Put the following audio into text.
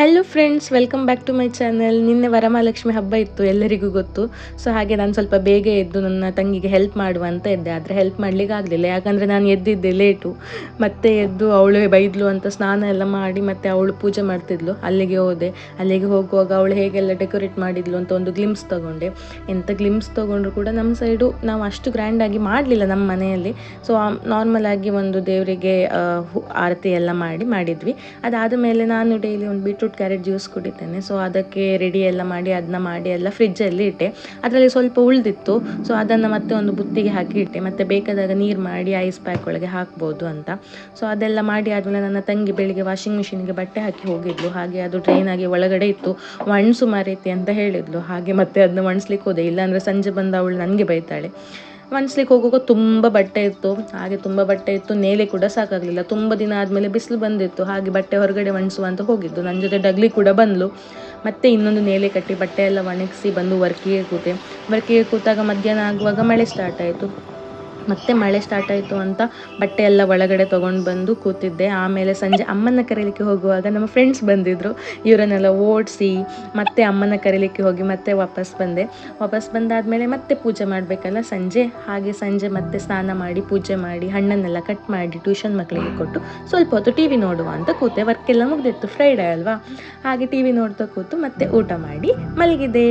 Hello friends, welcome back to my channel. ನಿನ್ನೆ ವರಮಹಾಲಕ್ಷ್ಮಿ ಹಬ್ಬ ಇತ್ತು, ಎಲ್ಲರಿಗೂ ಗೊತ್ತು. ಸೊ ಹಾಗೆ ನಾನು ಸ್ವಲ್ಪ ಬೇಗ ಎದ್ದು ನನ್ನ ತಂಗಿಗೆ ಹೆಲ್ಪ್ ಮಾಡುವ ಅಂತ ಇದ್ದೆ. ಆದರೆ ಹೆಲ್ಪ್ ಮಾಡಲಿಕ್ಕೆ ಆಗಲಿಲ್ಲ, ಯಾಕಂದರೆ ನಾನು ಎದ್ದಿದ್ದೆ ಲೇಟು. ಮತ್ತೆ ಎದ್ದು ಅವಳು ಬೈದ್ಲು ಅಂತ ಸ್ನಾನ ಎಲ್ಲ ಮಾಡಿ ಮತ್ತೆ ಅವಳು ಪೂಜೆ ಮಾಡ್ತಿದ್ಲು. ಅಲ್ಲಿಗೆ ಹೋದೆ. ಅಲ್ಲಿಗೆ ಹೋಗುವಾಗ ಅವಳು ಹೇಗೆಲ್ಲ ಡೆಕೋರೇಟ್ ಮಾಡಿದ್ಲು ಅಂತ ಒಂದು ಗ್ಲಿಮ್ಸ್ ತೊಗೊಂಡೆ. ಎಂಥ ಗ್ಲಿಮ್ಸ್ ತೊಗೊಂಡ್ರು ಕೂಡ ನಮ್ಮ ಸೈಡು ನಾವು ಅಷ್ಟು ಗ್ರ್ಯಾಂಡಾಗಿ ಮಾಡಲಿಲ್ಲ ನಮ್ಮ ಮನೆಯಲ್ಲಿ. ಸೊ ನಾರ್ಮಲ್ ಆಗಿ ಒಂದು ದೇವರಿಗೆ ಆರತಿ ಎಲ್ಲ ಮಾಡಿದ್ವಿ. ಅದಾದ ಮೇಲೆ ನಾನು ಡೈಲಿ ಒಂದು ಬೀಟ್ರೂಟ್ ಕ್ಯಾರೆಟ್ ಜ್ಯೂಸ್ ಕುಡಿತೇನೆ. ಸೊ ಅದಕ್ಕೆ ರೆಡಿ ಎಲ್ಲ ಮಾಡಿ ಅದನ್ನ ಮಾಡಿ ಎಲ್ಲ ಫ್ರಿಜ್ಜಲ್ಲಿ ಇಟ್ಟೆ. ಅದರಲ್ಲಿ ಸ್ವಲ್ಪ ಉಳಿದಿತ್ತು. ಸೊ ಅದನ್ನು ಮತ್ತೆ ಒಂದು ಬುತ್ತಿಗೆ ಹಾಕಿ ಇಟ್ಟೆ. ಮತ್ತೆ ಬೇಕಾದಾಗ ನೀರು ಮಾಡಿ ಐಸ್ ಪ್ಯಾಕ್ ಒಳಗೆ ಹಾಕ್ಬೋದು ಅಂತ. ಸೊ ಅದೆಲ್ಲ ಮಾಡಿ ಆದಮೇಲೆ ನನ್ನ ತಂಗಿ ಬೆಳಿಗ್ಗೆ ವಾಷಿಂಗ್ ಮಿಷಿನ್ಗೆ ಬಟ್ಟೆ ಹಾಕಿ ಹೋಗಿದ್ಲು. ಹಾಗೆ ಅದು ಡ್ರೈನ್ ಆಗಿ ಒಳಗಡೆ ಇತ್ತು, ಒಣಸು ಮರೀತಿ ಅಂತ ಹೇಳಿದ್ಲು. ಹಾಗೆ ಮತ್ತೆ ಅದನ್ನ ಒಣಸ್ಲಿಕ್ಕೆ ಹೋದೆ, ಇಲ್ಲಾಂದರೆ ಸಂಜೆ ಬಂದು ಅವಳು ನನಗೆ ಬೈತಾಳೆ. ಒಣಸ್ಲಿಕ್ಕೆ ಹೋಗುವಾಗ ತುಂಬ ಬಟ್ಟೆ ಇತ್ತು. ಹಾಗೆ ತುಂಬ ಬಟ್ಟೆ ಇತ್ತು, ನೇಲೆ ಕೂಡ ಸಾಕಾಗಲಿಲ್ಲ. ತುಂಬ ದಿನ ಆದಮೇಲೆ ಬಿಸಿಲು ಬಂದಿತ್ತು. ಹಾಗೆ ಬಟ್ಟೆ ಹೊರಗಡೆ ಒಣಸುವ ಅಂತ ಹೋಗಿದ್ದು. ನನ್ನ ಜೊತೆ ಡಗ್ಲಿ ಕೂಡ ಬಂದಳು. ಮತ್ತೆ ಇನ್ನೊಂದು ನೇಲೆ ಕಟ್ಟಿ ಬಟ್ಟೆ ಎಲ್ಲ ಒಣಗಿಸಿ ಬಂದು ವರ್ಕಿಗೆ ಕೂತಾಗ ಮಧ್ಯಾಹ್ನ ಆಗುವಾಗ ಮಳೆ ಸ್ಟಾರ್ಟ್ ಆಯಿತು. ಮತ್ತೆ ಮಳೆ ಸ್ಟಾರ್ಟ್ ಆಯಿತು ಅಂತ ಬಟ್ಟೆ ಎಲ್ಲ ಒಳಗಡೆ ತೊಗೊಂಡು ಬಂದು ಕೂತಿದ್ದೆ. ಆಮೇಲೆ ಸಂಜೆ ಅಮ್ಮನ ಕರೀಲಿಕ್ಕೆ ಹೋಗುವಾಗ ನಮ್ಮ ಫ್ರೆಂಡ್ಸ್ ಬಂದಿದ್ದರು. ಇವರನ್ನೆಲ್ಲ ಓಡಿಸಿ ಮತ್ತೆ ಅಮ್ಮನ ಕರೀಲಿಕ್ಕೆ ಹೋಗಿ ಮತ್ತೆ ವಾಪಸ್ ಬಂದಾದಮೇಲೆ ಮತ್ತೆ ಪೂಜೆ ಮಾಡಬೇಕಲ್ಲ ಸಂಜೆ. ಹಾಗೆ ಸಂಜೆ ಮತ್ತೆ ಸ್ನಾನ ಮಾಡಿ ಪೂಜೆ ಮಾಡಿ ಹಣ್ಣನ್ನೆಲ್ಲ ಕಟ್ ಮಾಡಿ ಟ್ಯೂಷನ್ ಮಕ್ಕಳಿಗೆ ಕೊಟ್ಟು ಸ್ವಲ್ಪ ಹೊತ್ತು ಟಿ ವಿ ನೋಡುವ ಅಂತ ಕೂತೆ. ವರ್ಕ್ ಎಲ್ಲ ಮುಗ್ದಿತ್ತು, ಫ್ರೈಡೇ ಅಲ್ವಾ. ಹಾಗೆ ಟಿ ವಿ ನೋಡ್ತಾ ಕೂತು ಮತ್ತೆ ಊಟ ಮಾಡಿ ಮಲಗಿದೆ.